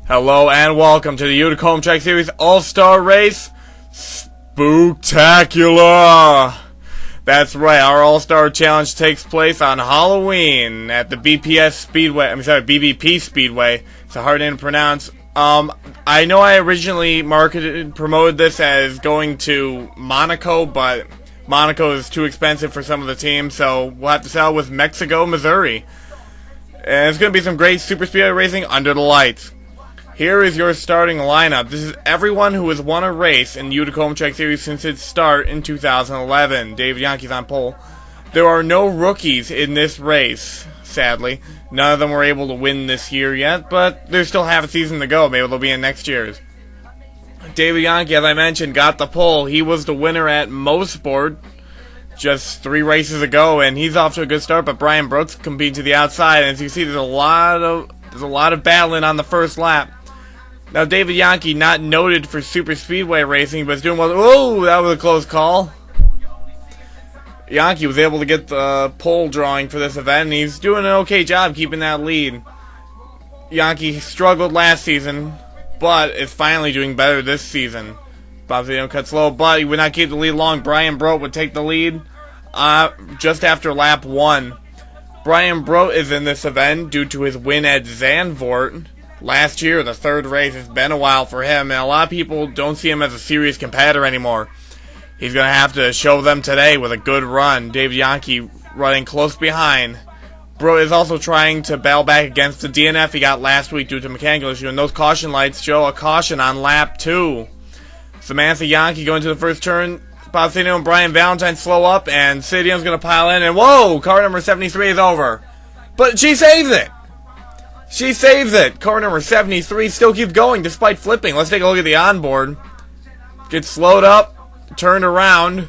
Hello and welcome to the Utica Home Track Series All-Star Race Spooktacular. That's right, our All-Star Challenge takes place on Halloween at the BBP Speedway. It's a hard name to pronounce. I know I originally promoted this as going to Monaco, but Monaco is too expensive for some of the teams, so we'll have to settle with Mexico, Missouri. And it's going to be some great super speedway racing under the lights. Here is your starting lineup. This is everyone who has won a race in the Utica Home Track Series since its start in 2011. David Yankee's on pole. There are no rookies in this race, sadly. None of them were able to win this year yet, but there's still half a season to go. Maybe they'll be in next year's. David Yankee, as I mentioned, got the pole. He was the winner at Mosport just 3 races ago, and he's off to a good start, but Brian Brooks competing to the outside, and as you see, there's a lot of battling on the first lap. Now, David Yankee, not noted for super speedway racing, but is doing well. Oh, that was a close call. Yankee was able to get the pole drawing for this event, and he's doing an okay job keeping that lead. Yankee struggled last season, but is finally doing better this season. Bob Cittadino cuts low, but he would not keep the lead long. Brian Brote would take the lead just after lap 1. Brian Brote is in this event due to his win at Zandvoort last year, the 3rd race. It's been a while for him, and a lot of people don't see him as a serious competitor anymore. He's going to have to show them today with a good run. David Yankee running close behind. Brote is also trying to battle back against the DNF he got last week due to mechanical issue, and those caution lights show a caution on lap 2. Samantha Yankee going to the first turn. Bob Cittadino and Brian Valentine slow up, and Cittadino's going to pile in, and whoa! Car number 73 is over. But she saves it! She saves it! Car number 73 still keeps going despite flipping. Let's take a look at the onboard. Gets slowed up, turned around.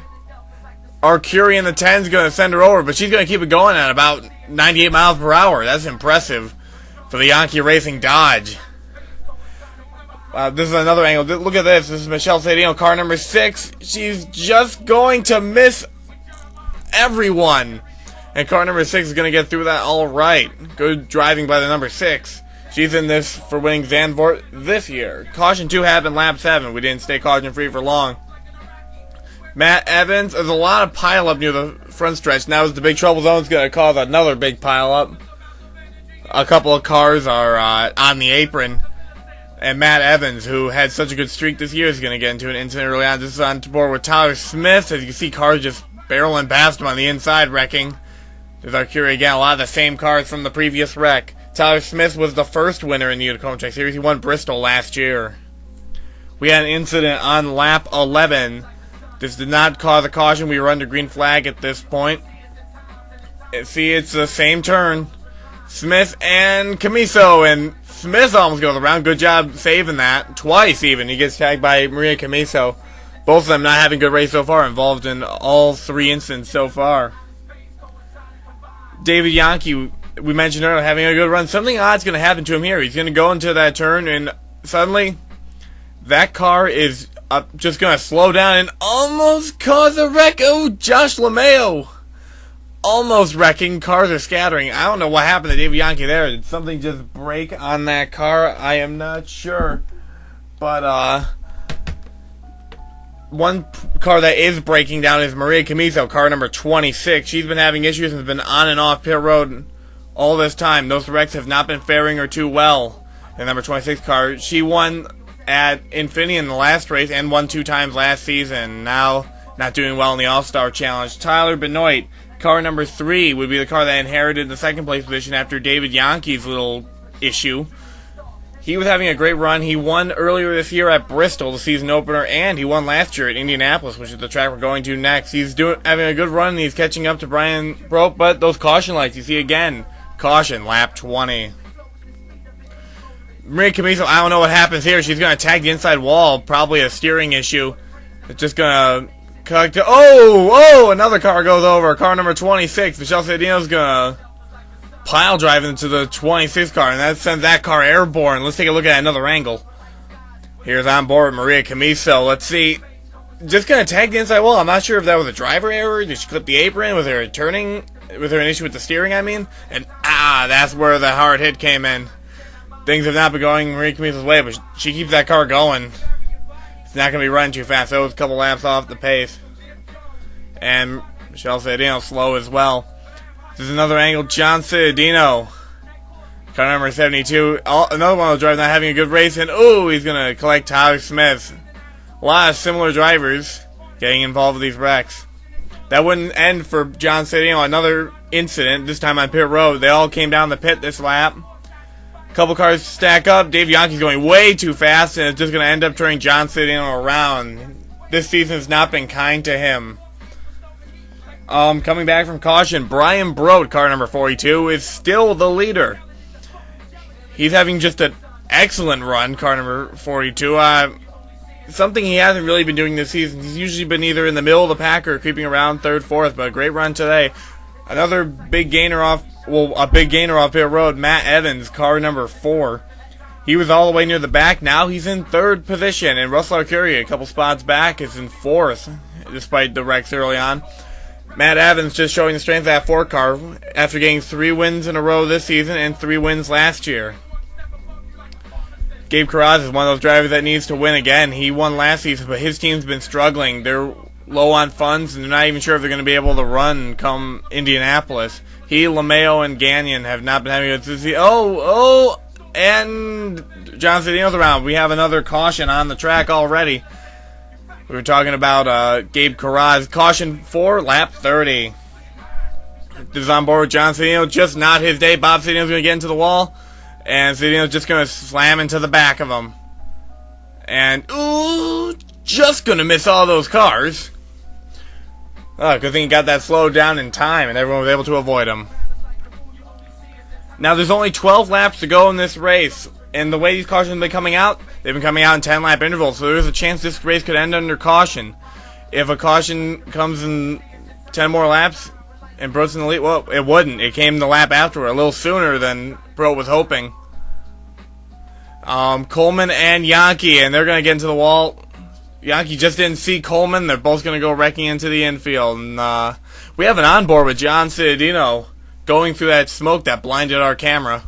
Our Curie in the 10 is going to send her over, but she's going to keep it going at about 98 miles per hour. That's impressive for the Yankee Racing Dodge. This is another angle. Look at this. This is Michelle Cittadino, car number 6. She's just going to miss everyone. And car number 6 is going to get through that all right. Good driving by the number 6. She's in this for winning Zandvoort this year. Caution 2 happened lap 7. We didn't stay caution free for long. Matt Evans, there's a lot of pile up near the front stretch. Now as the big trouble zone is going to cause another big pile up. A couple of cars are on the apron. And Matt Evans, who had such a good streak this year, is going to get into an incident early on. This is on board with Tyler Smith. As you can see, cars just barreling past him on the inside, wrecking. There's our Curie again. A lot of the same cars from the previous wreck. Tyler Smith was the first winner in the Utica Home Track Series. He won Bristol last year. We had an incident on lap 11. This did not cause a caution. We were under green flag at this point. See, it's the same turn. Smith and Camiso, and Smith almost goes around. Good job saving that. Twice, even. He gets tagged by Maria Camiso. Both of them not having good race so far. Involved in all 3 incidents so far. David Yankee, we mentioned earlier, having a good run. Something odd's going to happen to him here. He's going to go into that turn, and suddenly, that car is just going to slow down and almost cause a wreck. Oh, Josh LeMayo. Almost wrecking. Cars are scattering. I don't know what happened to David Yankee there. Did something just break on that car? I am not sure. But, one car that is breaking down is Maria Camiso, car number 26. She's been having issues and has been on and off pit road all this time. Those wrecks have not been faring her too well. The number 26 car, she won at Infinity in the last race and won 2 times last season. Now, not doing well in the All-Star Challenge. Tyler Benoit, car number 3, would be the car that inherited the 2nd place position after David Yankee's little issue. He was having a great run. He won earlier this year at Bristol, the season opener, and he won last year at Indianapolis, which is the track we're going to next. He's having a good run, and he's catching up to Brian Brote, but those caution lights, you see again. Caution, lap 20. Maria Camiso, I don't know what happens here. She's going to tag the inside wall, probably a steering issue. It's just going to collect. Oh, another car goes over. Car number 26. Michelle Cittadino's going to pile drive into the 26 car, and that sends that car airborne. Let's take a look at another angle. Here's on board Maria Camiso. Let's see. Just going to tag the inside wall. I'm not sure if that was a driver error. Did she clip the apron? Was there an issue with the steering, I mean? And, that's where the hard hit came in. things have not been going Marie Camisa's way, but she keeps that car going. It's not going to be running too fast. So it was a couple laps off the pace. And Michelle Cittadino slow as well. This is another angle. John Cittadino, car number 72. Another one of the drivers not having a good race. And ooh, he's going to collect Tyler Smith. A lot of similar drivers getting involved with these wrecks. That wouldn't end for John Cittadino. Another incident, this time on pit road. They all came down the pit this lap. A couple cars stack up. Dave Bianchi's going way too fast, and it's just going to end up turning John Cittadino around. This season has not been kind to him. Coming back from caution, Brian Broad, car number 42, is still the leader. He's having just an excellent run, car number 42. Something he hasn't really been doing this season. He's usually been either in the middle of the pack or creeping around third, fourth, but a great run today. Another big gainer off, a big gainer off pit road, Matt Evans, car number 4. He was all the way near the back. Now he's in third position, and Russell Arcuri, a couple spots back, is in fourth, despite the wrecks early on. Matt Evans just showing the strength of that 4 car after getting 3 wins in a row this season and 3 wins last year. Gabe Carraz is one of those drivers that needs to win again. He won last season, but his team's been struggling. They're low on funds, and they're not even sure if they're going to be able to run come Indianapolis. He, LeMayo, and Gagnon have not been having a good season. And John Cittadino's around. We have another caution on the track already. We were talking about Gabe Carraz. Caution for lap 30. This is on board with John Cittadino. Just not his day. Bob Cittadino's going to get into the wall. And Cittadino's just going to slam into the back of him. And, ooh, just going to miss all those cars. Oh, good thing he got that slowed down in time and everyone was able to avoid him. Now, there's only 12 laps to go in this race. And the way these cautions have been coming out, they've been coming out in 10-lap intervals. So there's a chance this race could end under caution. If a caution comes in 10 more laps and Broad's in the lead, well, it wouldn't. It came the lap after, a little sooner than Broad was hoping. Coleman and Yankee, and they're going to get into the wall. Yankee just didn't see Coleman. They're both going to go wrecking into the infield. And we have an onboard with John Cittadino going through that smoke that blinded our camera.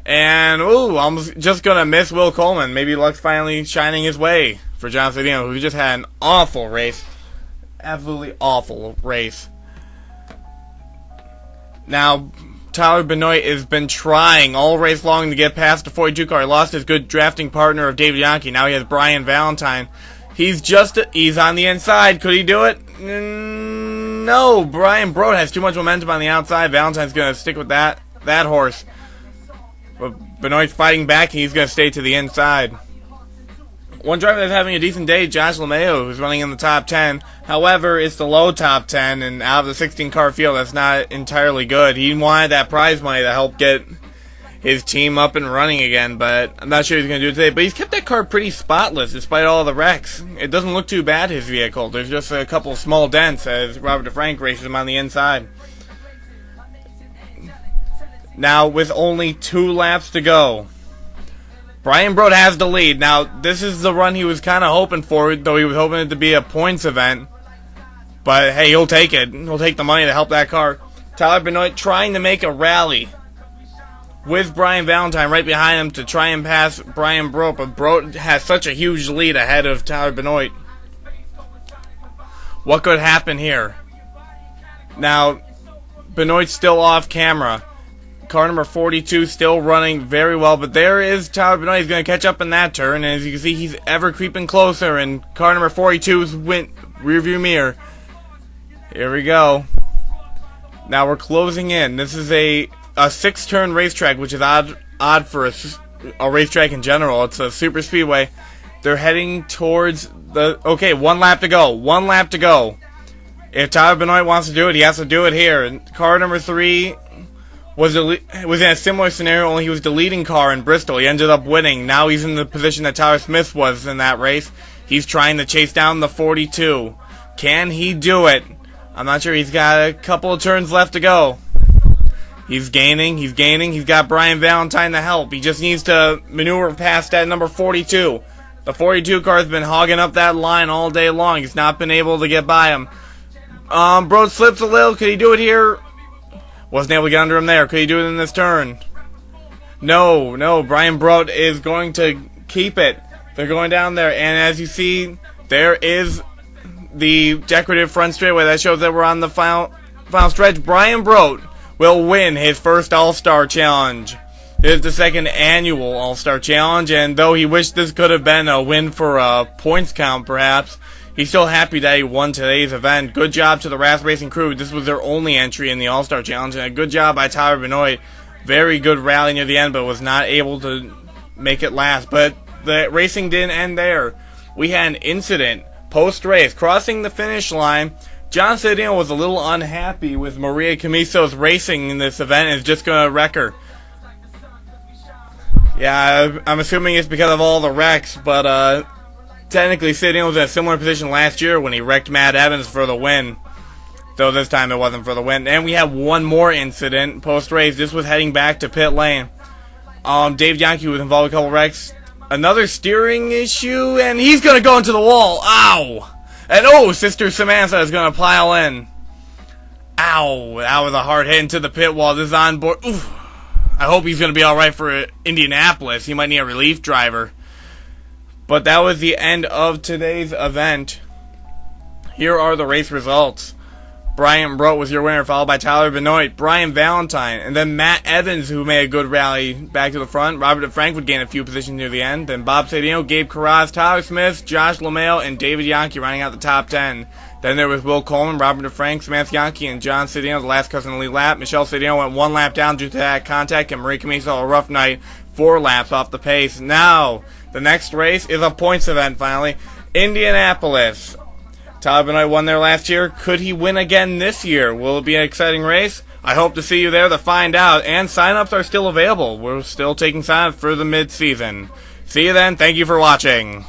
And, ooh, almost just going to miss Will Coleman. Maybe luck's finally shining his way for John Cittadino, who just had an awful race. Absolutely awful race. Now, Tyler Benoit has been trying all race long to get past the 42 car. He lost his good drafting partner of David Yankee. Now he has Brian Valentine. He's on the inside. Could he do it? No. Brian Broad has too much momentum on the outside. Valentine's going to stick with that horse. But Benoit's fighting back, and he's going to stay to the inside. One driver that's having a decent day, Josh LeMayo, who's running in the top 10. However, it's the low top 10, and out of the 16-car field, that's not entirely good. He wanted that prize money to help get his team up and running again, but I'm not sure he's going to do it today. But he's kept that car pretty spotless despite all the wrecks. It doesn't look too bad, his vehicle. There's just a couple small dents as Robert DeFrank races him on the inside. Now, with only 2 laps to go, Brian Broad has the lead. Now, this is the run he was kind of hoping for, though he was hoping it to be a points event. But, hey, he'll take it. He'll take the money to help that car. Tyler Benoit trying to make a rally with Brian Valentine right behind him to try and pass Brian Broad. But Broad has such a huge lead ahead of Tyler Benoit. What could happen here? Now, Benoit's still off camera. Car number 42 still running very well, but there is Tyler Benoit. He's going to catch up in that turn, and as you can see, he's ever creeping closer, and car number 42's went rearview mirror. Here we go. Now we're closing in. This is a 6-turn racetrack, which is odd for a racetrack in general. It's a super speedway. They're heading towards the... Okay, 1 lap to go. 1 lap to go. If Tyler Benoit wants to do it, he has to do it here. And car number 3... was in a similar scenario, only he was the leading car in Bristol. He ended up winning. Now he's in the position that Tyler Smith was in that race. He's trying to chase down the 42. Can he do it? I'm not sure. He's got a couple of turns left to go. He's gaining. He's got Brian Valentine to help. He just needs to maneuver past that number 42. The 42 car's been hogging up that line all day long. He's not been able to get by him. Broad slips a little. Could he do it here? Wasn't able to get under him there. Could he do it in this turn? No, Brian Brote is going to keep it. They're going down there, and as you see, there is the decorative front straightaway. That shows that we're on the final stretch. Brian Brote will win his first All-Star Challenge. It is the second annual All-Star Challenge, and though he wished this could have been a win for a points count, perhaps, he's still happy that he won today's event. Good job to the Ras Racing crew. This was their only entry in the All-Star Challenge, and a good job by Tyler Benoit. Very good rally near the end, but was not able to make it last. But the racing didn't end there. We had an incident post-race. Crossing the finish line, John Cittadino was a little unhappy with Maria Camiso's racing in this event and is just going to wreck her. Yeah, I'm assuming it's because of all the wrecks, but technically Cittadino was in a similar position last year when he wrecked Matt Evans for the win. Though this time it wasn't for the win. And we have one more incident post-race. This was heading back to pit lane. Dave Yankee was involved with a couple wrecks. Another steering issue, and he's going to go into the wall. Ow! And Sister Samantha is going to pile in. Ow! That was a hard hit into the pit wall. This is on board. Oof. I hope he's going to be alright for Indianapolis. He might need a relief driver. But that was the end of today's event. Here are the race results. Brian Brote was your winner, followed by Tyler Benoit, Brian Valentine, and then Matt Evans, who made a good rally back to the front. Robert DeFrank would gain a few positions near the end. Then Bob Cittadino, Gabe Carraz, Tyler Smith, Josh LaMail, and David Yankee rounding out the top 10. Then there was Will Coleman, Robert DeFrank, Samantha Yankee, and John Cittadino, the last cousin in the lead lap. Michelle Cittadino went one lap down due to that contact, and Marie Camiso, a rough night, 4 laps off the pace. Now, the next race is a points event, finally. Indianapolis. Tyler Benoit won there last year. Could he win again this year? Will it be an exciting race? I hope to see you there to find out, and sign-ups are still available. We're still taking sign-ups for the mid-season. See you then. Thank you for watching.